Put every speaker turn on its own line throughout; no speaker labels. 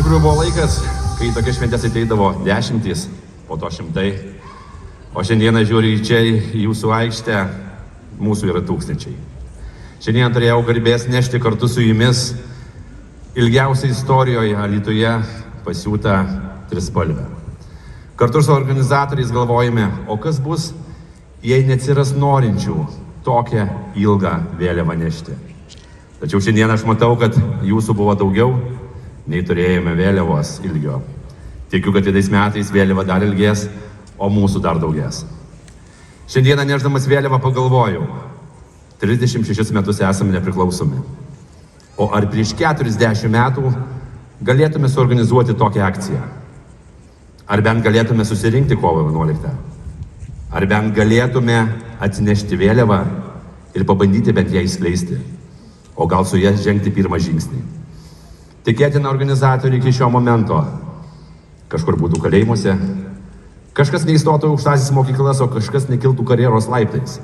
tikrųjų buvo laikas, kai tokia šventės ateidavo dešimtys, po to šimtai. O šiandieną žiūriu čia į jūsų aikštę, mūsų yra tūkstančiai. Šiandien turėjau garbės nešti kartu su jumis ilgiausią istorijoje Alytuje pasiūtą trispalvę. Kartu su organizatoriais galvojame, o kas bus, jei neatsiras norinčių tokią ilgą vėliavą nešti. Tačiau šiandien aš matau, kad jūsų buvo daugiau, nei turėjome vėliavos ilgio. Tikiu, kad kitais metais vėliava dar ilgės, o mūsų dar daugės. Šiandieną nešdamas vėliavą pagalvojau, 36 metus esame nepriklausomi. O ar prieš 40 metų galėtume suorganizuoti tokią akciją? Ar bent galėtume susirinkti kovo 11? Ar bent galėtume atsinešti vėliavą ir pabandyti bent ją įskleisti? O gal su ją žengti pirmą žingsnį? Tikėtina, organizatoriai iki šio momento kažkur būtų kalėjimuose, kažkas neįstotų į aukštąsias mokyklas, o kažkas nekiltų karjeros laiptais,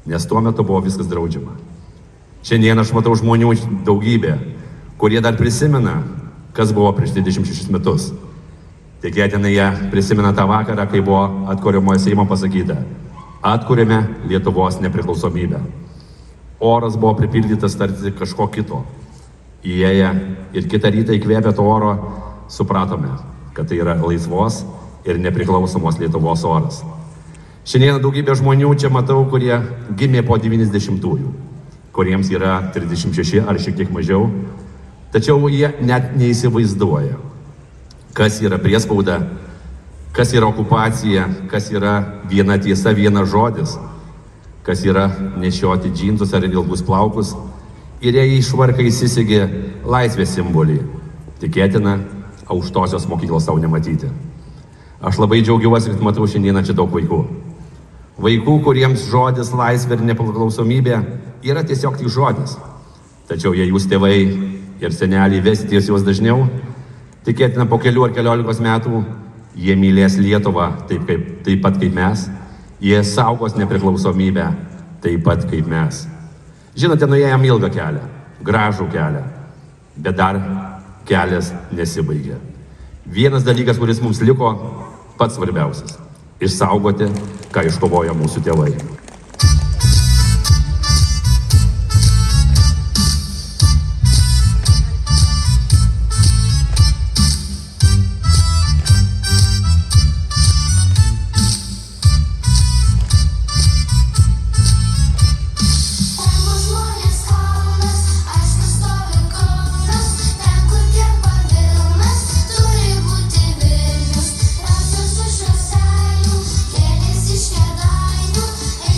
nes tuo metu buvo viskas draudžiama. Šiandien aš matau žmonių daugybę, kurie dar prisimena, kas buvo prieš 26 metus. Tikėtina, jie prisimena tą vakarą, kai buvo atkuriamojo Seimo pasakyta: atkuriame Lietuvos nepriklausomybę. Oras buvo pripildytas tarsi kažko kito. Įėję ir kitą rytą įkvėpę to oro, supratome, kad tai yra laisvos ir nepriklausomos Lietuvos oras. Šiandien daugybė žmonių čia matau, kurie gimė po 90-ųjų, kuriems yra 36 ar šiek tiek mažiau, tačiau jie net neįsivaizduoja, kas yra priespauda, kas yra okupacija, kas yra viena tiesa, vienas žodis, kas yra nešioti džinsus ar ilgus plaukus, ir jie į švarką įsisegė laisvės simbolį. Tikėtina, aukštosios mokyklos savo nematyti. Aš labai džiaugiuosi, kad matau šiandieną čia daug vaikų. Vaikų, kuriems žodis laisvė ir nepriklausomybė yra tiesiog tik žodis. Tačiau jei jūs tėvai ir seneliai vesitės juos dažniau, tikėtina, po kelių ar 14 metų jie mylės Lietuvą taip pat kaip mes, jie saugos nepriklausomybę taip pat kaip mes. Žinote, nuėjom ilgą kelią, gražų kelią, bet dar kelias nesibaigė. Vienas dalykas, kuris mums liko, pats svarbiausias – išsaugoti, ką iškovojo mūsų tėvai.
Iš Kėdainių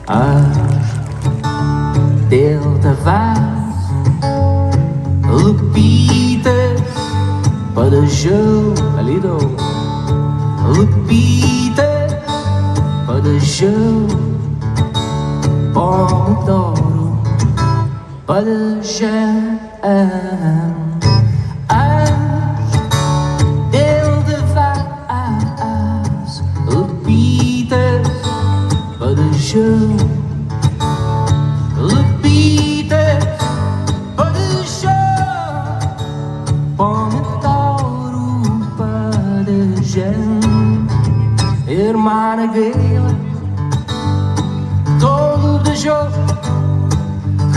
Aš dėl tavęs lūpytes padažiau, Alydau, lūpytes padažiau pomidorų padaže. Aš dėl tavęs lūpytes padažiau, lūpytes padažiau pomidorų padaže. Ir man gaila to lūpdažio,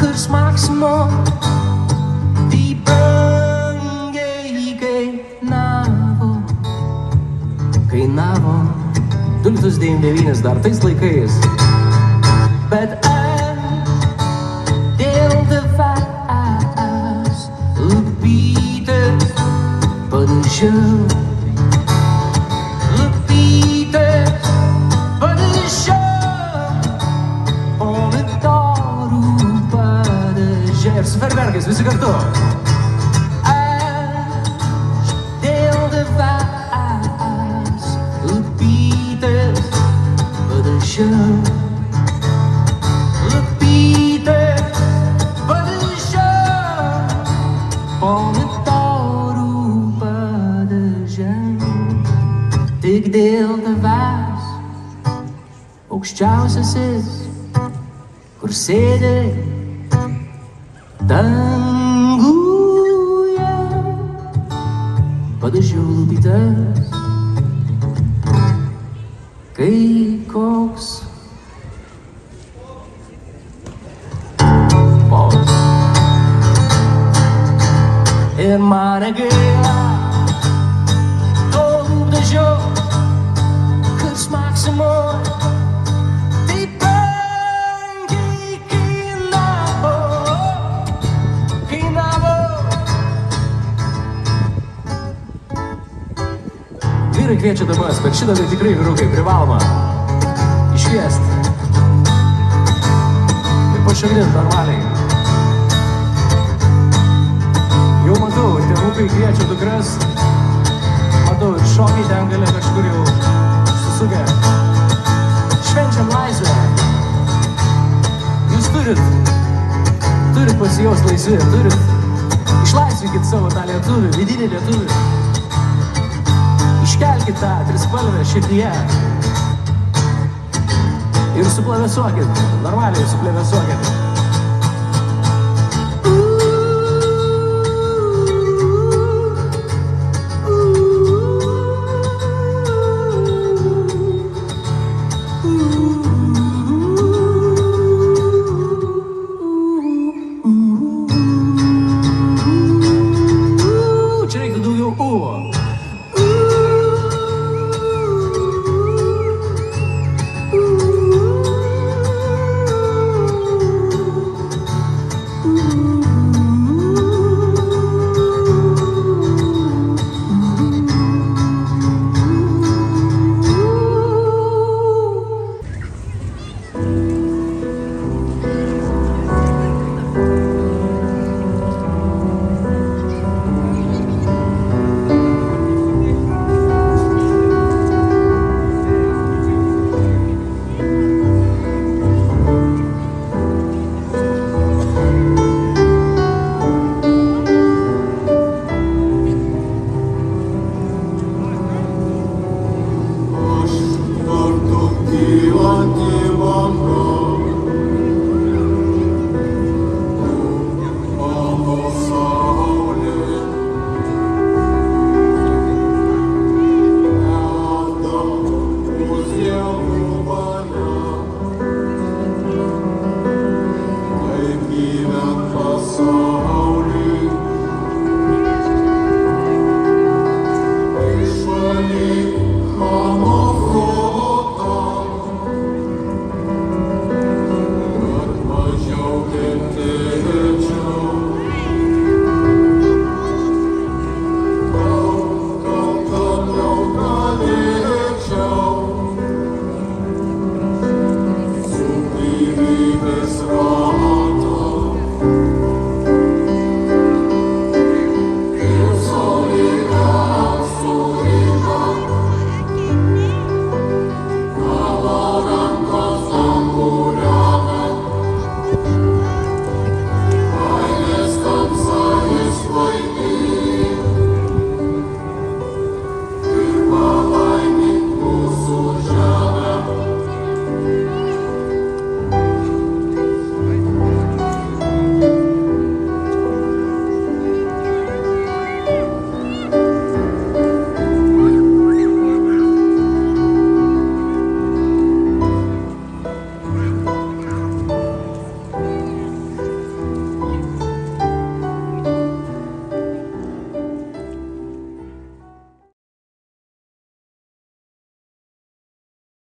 kur smagsmo tai brangiai kainavo 299 dar tais laikais. Bet aš dėl tavęs lūpytes padažiau, lūpytes padažiau pomidorų padaže. Ir su ferverkais visi kartu. Aš dėl tavęs lūpytes padažiau, lūpytes padažiau pomidorų padaže. Tik dėl tavęs aukščiausiasis, kur sėdi danguje, padažiau lūpytes, kai koks pos. Ir man gaila to lūpdažio, kur smagsmo tai brangiai kainavo. Vyrai kviečia damas, bet šitą tai tikrai vyrukai privaloma iškviesti ir pašalinti normaliai. Jau matau, tėvukai kviečia dukras, matau, ir šokiai ten gali kažkur jau susukę. Švenčiam laisvę. Jūs turit pasijaust laisvi, turit išlaisvinkit savo tą lietuvį, vidinį lietuvį. Iškelkit tą trispalvę širdyje ir suplevėsuokit, normaliai suplevėsuokit.